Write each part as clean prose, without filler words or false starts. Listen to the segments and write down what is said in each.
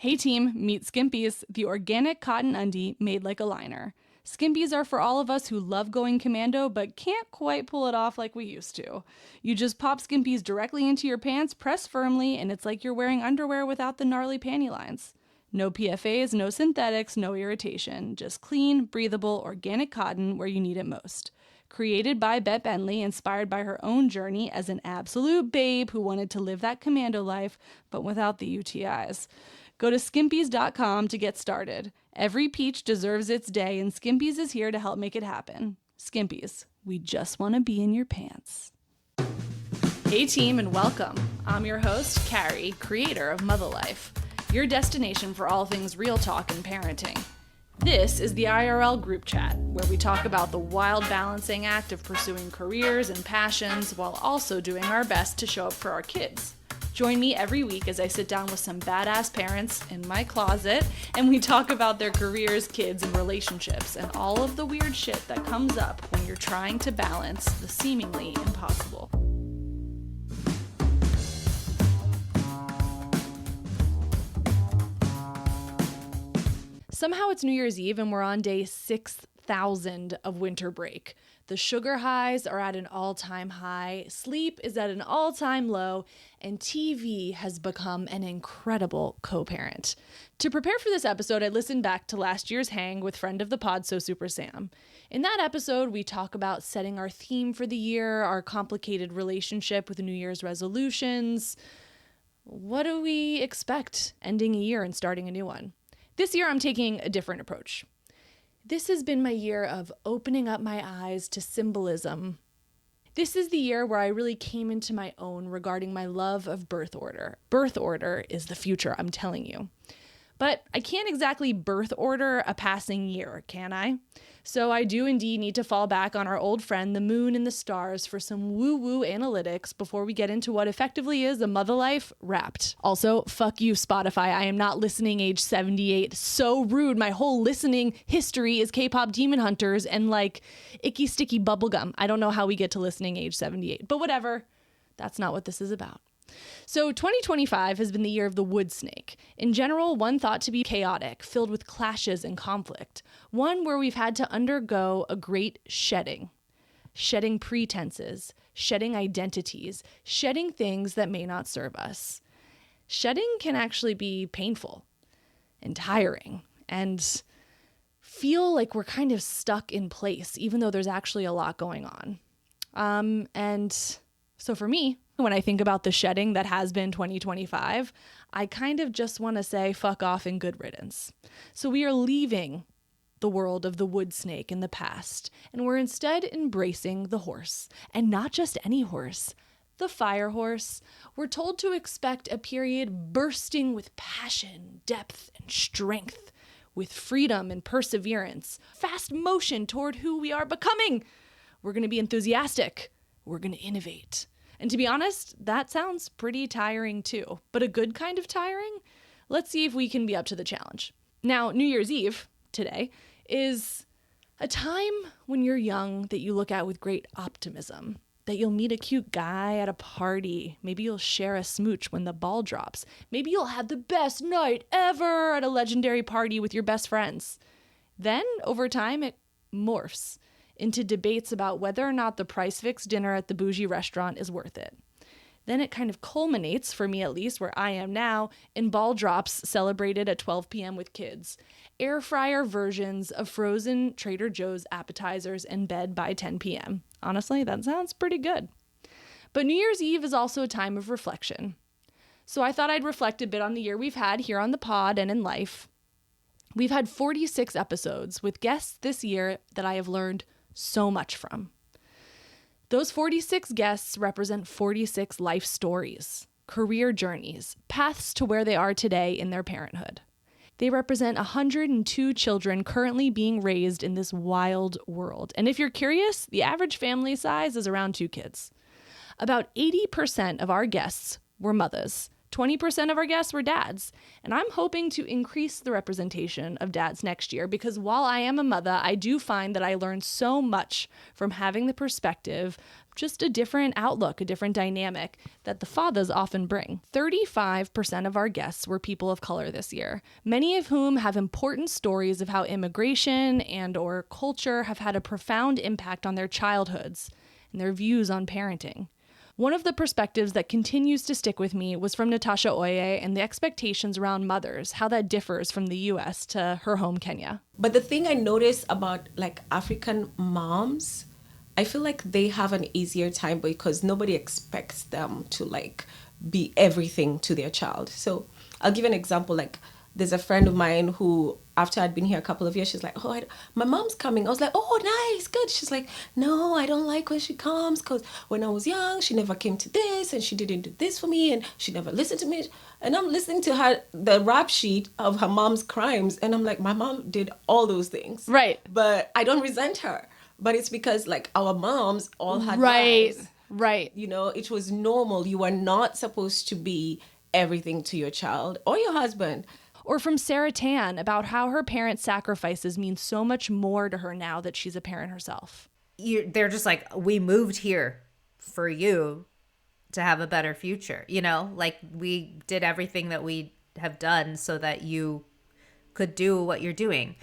Hey team, meet Skimpies, the organic cotton undie made like a liner. Skimpies are for all of us who love going commando but can't quite pull it off like we used to. You just pop Skimpies directly into your pants, press firmly, and it's like you're wearing underwear without the gnarly panty lines. No PFAs, no synthetics, no irritation. Just clean, breathable, organic cotton where you need it most. Created by Bette Bentley, inspired by her own journey as an absolute babe who wanted to live that commando life, but without the UTIs. Go to skimpies.com to get started. Every peach deserves its day, and Skimpies is here to help make it happen. Skimpies, we just want to be in your pants. Hey team, and welcome. I'm your host, Carrie, creator of Mother Life, your destination for all things real talk and parenting. This is the IRL group chat, where we talk about the wild balancing act of pursuing careers and passions while also doing our best to show up for our kids. Join me every week as I sit down with some badass parents in my closet and we talk about their careers, kids, and relationships and all of the weird shit that comes up when you're trying to balance the seemingly impossible. Somehow it's New Year's Eve and we're on day 6,000 of winter break. The sugar highs are at an all-time high, sleep is at an all-time low, and TV has become an incredible co-parent. To prepare for this episode, I listened back to last year's hang with friend of the pod, So Super Sam. In that episode, we talk about setting our theme for the year, our complicated relationship with New Year's resolutions. What do we expect ending a year and starting a new one? This year, I'm taking a different approach. This has been my year of opening up my eyes to symbolism. This is the year where I really came into my own regarding my love of birth order. Birth order is the future, I'm telling you. But I can't exactly birth order a passing year, can I? So I do indeed need to fall back on our old friend, the moon and the stars, for some woo-woo analytics before we get into what effectively is a Mother Life Wrapped. Also, fuck you, Spotify. I am not listening age 78. So rude. My whole listening history is K-pop Demon Hunters and like icky sticky bubblegum. I don't know how we get to listening age 78, but whatever. That's not what this is about. So 2025 has been the year of the wood snake. In general, one thought to be chaotic, filled with clashes and conflict. One where we've had to undergo a great shedding. Shedding pretenses, shedding identities, shedding things that may not serve us. Shedding can actually be painful and tiring and feel like we're kind of stuck in place, even though there's actually a lot going on. And so for me, when I think about the shedding that has been 2025, I kind of just want to say fuck off and good riddance. So we are leaving the world of the wood snake in the past, and we're instead embracing the horse, and not just any horse, the fire horse. We're told to expect a period bursting with passion, depth, and strength, with freedom and perseverance, fast motion toward who we are becoming. We're going to be enthusiastic. We're going to innovate. And to be honest, that sounds pretty tiring too, but a good kind of tiring. Let's see if we can be up to the challenge. Now, New Year's Eve, today, is a time when you're young that you look at with great optimism, that you'll meet a cute guy at a party. Maybe you'll share a smooch when the ball drops. Maybe you'll have the best night ever at a legendary party with your best friends. Then, over time, it morphs into debates about whether or not the price-fixed dinner at the bougie restaurant is worth it. Then it kind of culminates, for me at least, where I am now, in ball drops celebrated at 12 p.m. with kids, air fryer versions of frozen Trader Joe's appetizers in bed by 10 p.m. Honestly, that sounds pretty good. But New Year's Eve is also a time of reflection. So I thought I'd reflect a bit on the year we've had here on the pod and in life. We've had 46 episodes with guests this year that I have learned so much from. Those 46 guests represent 46 life stories, career journeys, paths to where they are today in their parenthood. They represent 102 children currently being raised in this wild world. And if you're curious, the average family size is around 2 kids. About 80% of our guests were mothers. 20% of our guests were dads, and I'm hoping to increase the representation of dads next year because while I am a mother, I do find that I learn so much from having the perspective of Just a different outlook, a different dynamic that the fathers often bring. 35% of our guests were people of color this year, many of whom have important stories of how immigration and or culture have had a profound impact on their childhoods and their views on parenting. One of the perspectives that continues to stick with me was from Natasha Oye and the expectations around mothers, how that differs from the US to her home Kenya. But the thing I noticed about like African moms, I feel like they have an easier time because nobody expects them to like be everything to their child. So I'll give an example. Like there's a friend of mine who, after I'd been here a couple of years, she's like, oh, my mom's coming. I was like, oh, nice, good. She's like, no, I don't like when she comes because when I was young, she never came to this and she didn't do this for me and she never listened to me. And I'm listening to her, the rap sheet of her mom's crimes. And I'm like, my mom did all those things. Right. But I don't resent her. But it's because like our moms all had lives. Right. You know, it was normal. You are not supposed to be everything to your child or your husband. Or from Sarah Tan about how her parents' sacrifices mean so much more to her now that she's a parent herself. They're just like, we moved here for you to have a better future. You know, like we did everything that we have done so that you could do what you're doing.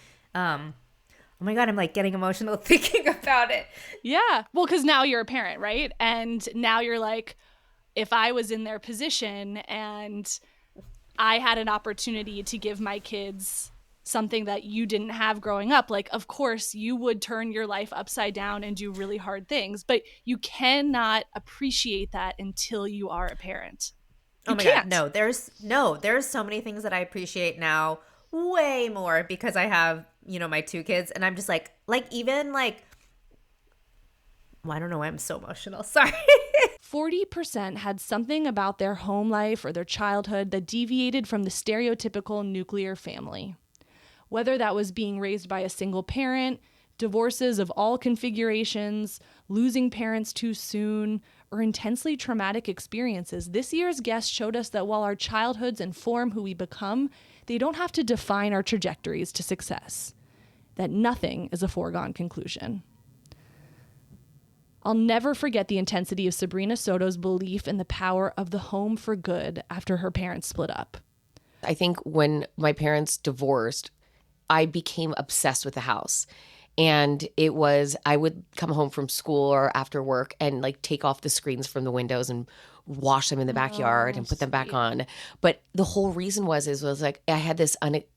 Oh my God, I'm like getting emotional thinking about it. Yeah. Well, because now you're a parent, right? And now you're like, if I was in their position and I had an opportunity to give my kids something that you didn't have growing up, like, of course, you would turn your life upside down and do really hard things, but you cannot appreciate that until you are a parent. Oh my God, no, there's so many things that I appreciate now way more because I have, you know, my two kids, and I'm just like even like, well, I don't know why I'm so emotional. Sorry. 40% had something about their home life or their childhood that deviated from the stereotypical nuclear family. Whether that was being raised by a single parent, divorces of all configurations, losing parents too soon, or intensely traumatic experiences, this year's guest showed us that while our childhoods inform who we become, they don't have to define our trajectories to success. That nothing is a foregone conclusion. I'll never forget the intensity of Sabrina Soto's belief in the power of the home for good after her parents split up. I think when my parents divorced, I became obsessed with the house. And it was, I would come home from school or after work and like take off the screens from the windows and wash them in the backyard and put them back on. But the whole reason was like, I had this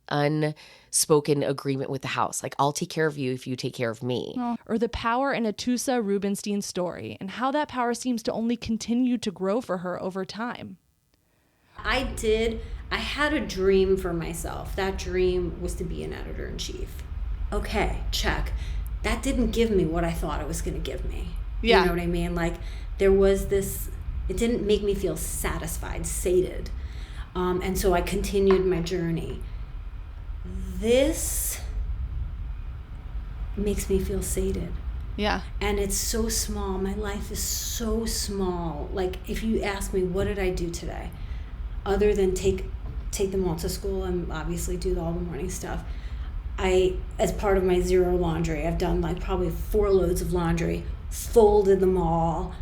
unspoken agreement with the house. Like, I'll take care of you if you take care of me. Or the power in Atusa Rubinstein's story and how that power seems to only continue to grow for her over time. I had a dream for myself. That dream was to be an editor-in-chief. Okay, check. That didn't give me what I thought it was going to give me. Yeah. You know what I mean? Like, there was this, it didn't make me feel satisfied, sated. And so I continued my journey. This makes me feel sated. Yeah. And it's so small. My life is so small. Like, if you ask me, what did I do today? Other than take them all to school and obviously do all the morning stuff. As part of my zero laundry, I've done like probably 4 loads of laundry, folded them all,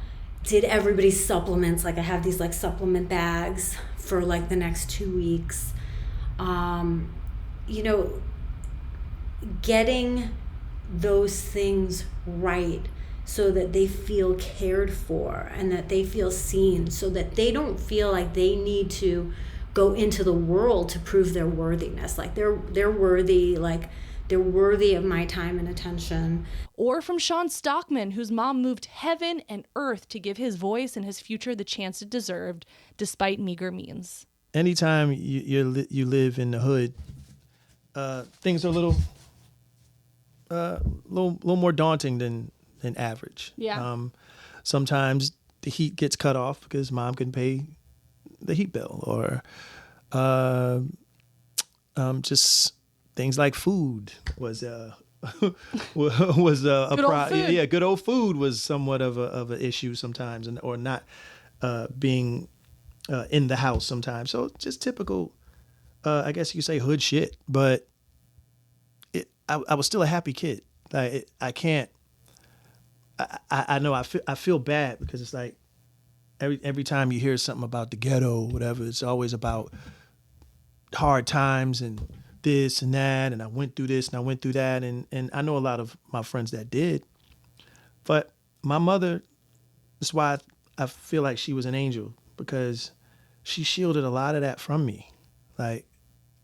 did everybody's supplements. Like, I have these like supplement bags for like the next 2 weeks. You know, getting those things right so that they feel cared for and that they feel seen, so that they don't feel like they need to go into the world to prove their worthiness. Like, they're worthy, like they're worthy of my time and attention. Or from Sean Stockman, whose mom moved heaven and earth to give his voice and his future the chance it deserved, despite meager means. Anytime you live in the hood, things are a little more daunting than average. Yeah. Sometimes the heat gets cut off because mom can pay the heat bill, or just things like food was was a food. Yeah, good old food was somewhat of an issue sometimes, and or not being in the house sometimes. So just typical, I guess you could say, hood shit. But I was still a happy kid. I can't I know I feel bad because it's like every time you hear something about the ghetto or whatever, it's always about hard times and this and that, and I went through this and I went through that, and I know a lot of my friends that did, but my mother, that's why I feel like she was an angel, because she shielded a lot of that from me. Like,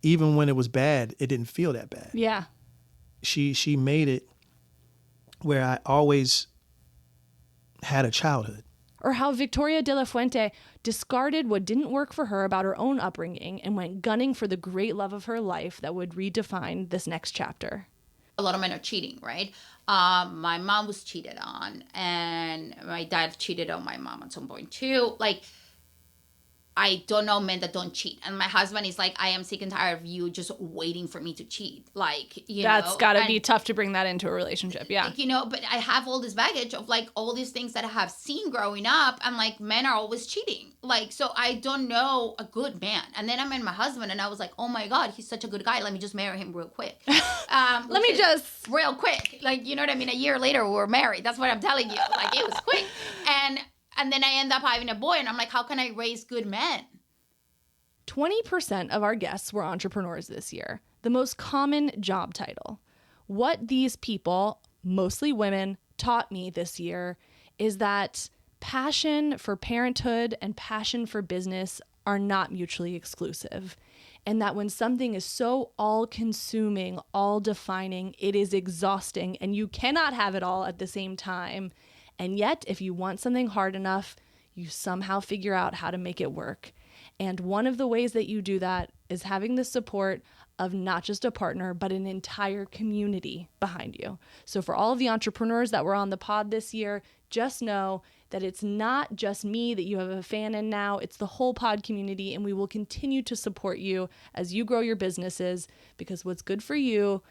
even when it was bad, it didn't feel that bad. Yeah. She made it where I always had a childhood. Or how Victoria de la Fuente discarded what didn't work for her about her own upbringing and went gunning for the great love of her life that would redefine this next chapter. A lot of men are cheating, right? My mom was cheated on, and my dad cheated on my mom at some point too. Like, I don't know men that don't cheat. And my husband is like, I am sick and tired of you just waiting for me to cheat. Like, you know. That's got to be tough to bring that into a relationship. Yeah. Like, you know, but I have all this baggage of like all these things that I have seen growing up. And like, men are always cheating. Like, so I don't know a good man. And then I met my husband and I was like, oh my God, he's such a good guy. Let me just marry him real quick. Let me just. Real quick. Like, you know what I mean? A year later, we were married. That's what I'm telling you. Like, it was quick. And then I end up having a boy, and I'm like, how can I raise good men? 20% of our guests were entrepreneurs this year, the most common job title. What these people, mostly women, taught me this year is that passion for parenthood and passion for business are not mutually exclusive. And that when something is so all-consuming, all-defining, it is exhausting, and you cannot have it all at the same time. And yet, if you want something hard enough, you somehow figure out how to make it work. And one of the ways that you do that is having the support of not just a partner, but an entire community behind you. So for all of the entrepreneurs that were on the pod this year, just know that it's not just me that you have a fan in now, it's the whole pod community, and we will continue to support you as you grow your businesses, because what's good for you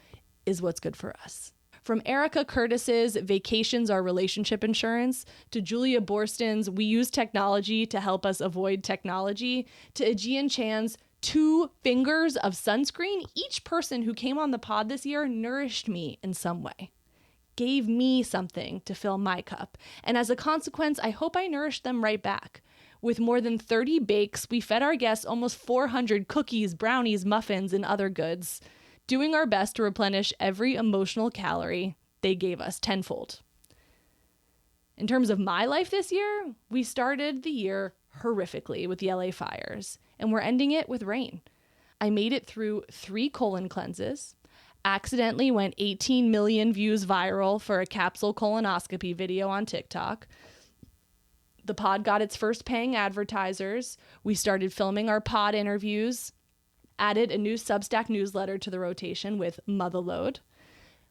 is what's good for us. From Erica Curtis's Vacations Are Relationship Insurance, to Julia Borston's We Use Technology to Help Us Avoid Technology, to Aegean Chan's 2 fingers of sunscreen, each person who came on the pod this year nourished me in some way, gave me something to fill my cup. And as a consequence, I hope I nourished them right back. With more than 30 bakes, we fed our guests almost 400 cookies, brownies, muffins, and other goods, doing our best to replenish every emotional calorie they gave us tenfold. In terms of my life this year, we started the year horrifically with the LA fires, and we're ending it with rain. I made it through 3 colon cleanses, accidentally went 18 million views viral for a capsule colonoscopy video on TikTok. The pod got its first paying advertisers. We started filming our pod interviews, added a new Substack newsletter to the rotation with Motherload.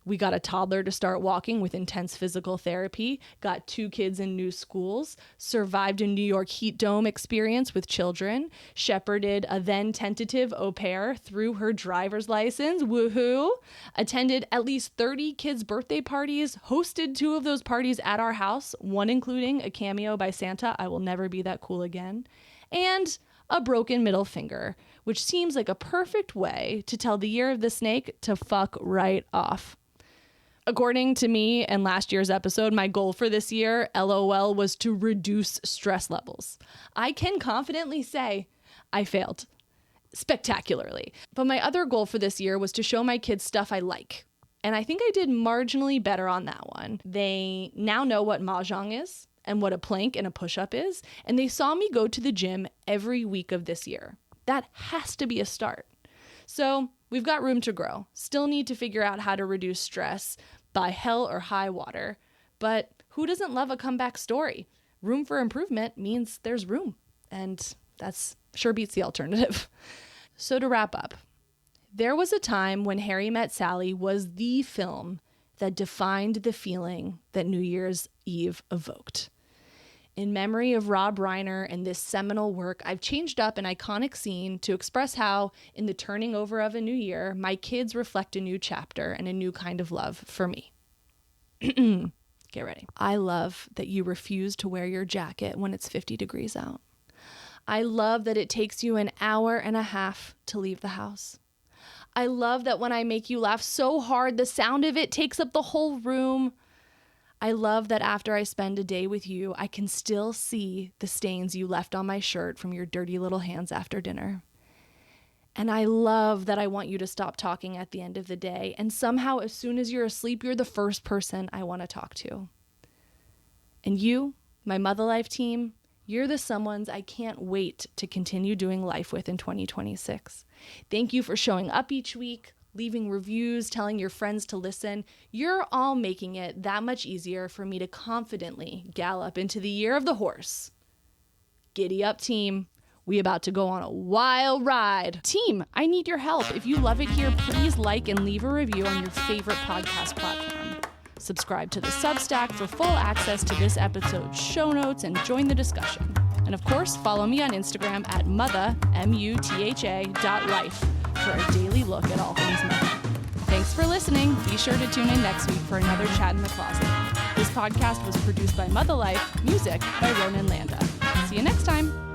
We got a toddler to start walking with intense physical therapy, got 2 kids in new schools, survived a New York heat dome experience with children, shepherded a then tentative au pair through her driver's license, woohoo, attended at least 30 kids' birthday parties, hosted 2 of those parties at our house, one including a cameo by Santa, I will never be that cool again, and a broken middle finger, which seems like a perfect way to tell the year of the snake to fuck right off. According to me and last year's episode, my goal for this year, LOL, was to reduce stress levels. I can confidently say I failed spectacularly. But my other goal for this year was to show my kids stuff I like. And I think I did marginally better on that one. They now know what mahjong is and what a plank and a push-up is. And they saw me go to the gym every week of this year. That has to be a start. So we've got room to grow. Still need to figure out how to reduce stress by hell or high water. But who doesn't love a comeback story? Room for improvement means there's room. And that's sure beats the alternative. So to wrap up, there was a time when Harry Met Sally was the film that defined the feeling that New Year's Eve evoked. In memory of Rob Reiner and this seminal work, I've changed up an iconic scene to express how, in the turning over of a new year, my kids reflect a new chapter and a new kind of love for me. Get ready. I love that you refuse to wear your jacket when it's 50 degrees out. I love that it takes you an hour and a half to leave the house. I love that when I make you laugh so hard, the sound of it takes up the whole room. I love that after I spend a day with you, I can still see the stains you left on my shirt from your dirty little hands after dinner. And I love that I want you to stop talking at the end of the day, and somehow as soon as you're asleep, you're the first person I want to talk to. And you, my Mother Life team, you're the someones I can't wait to continue doing life with in 2026. Thank you for showing up each week, leaving reviews, telling your friends to listen. You're all making it that much easier for me to confidently gallop into the year of the horse. Giddy up, team. We about to go on a wild ride. Team, I need your help. If you love it here, please like and leave a review on your favorite podcast platform. Subscribe to the Substack for full access to this episode's show notes and join the discussion. And of course, follow me on Instagram at mutha, mutha.life for a daily look at all things mother. Thanks for listening. Be sure to tune in next week for another Chat in the Closet. This podcast was produced by Mother Life, music by Ronan Landa. See you next time.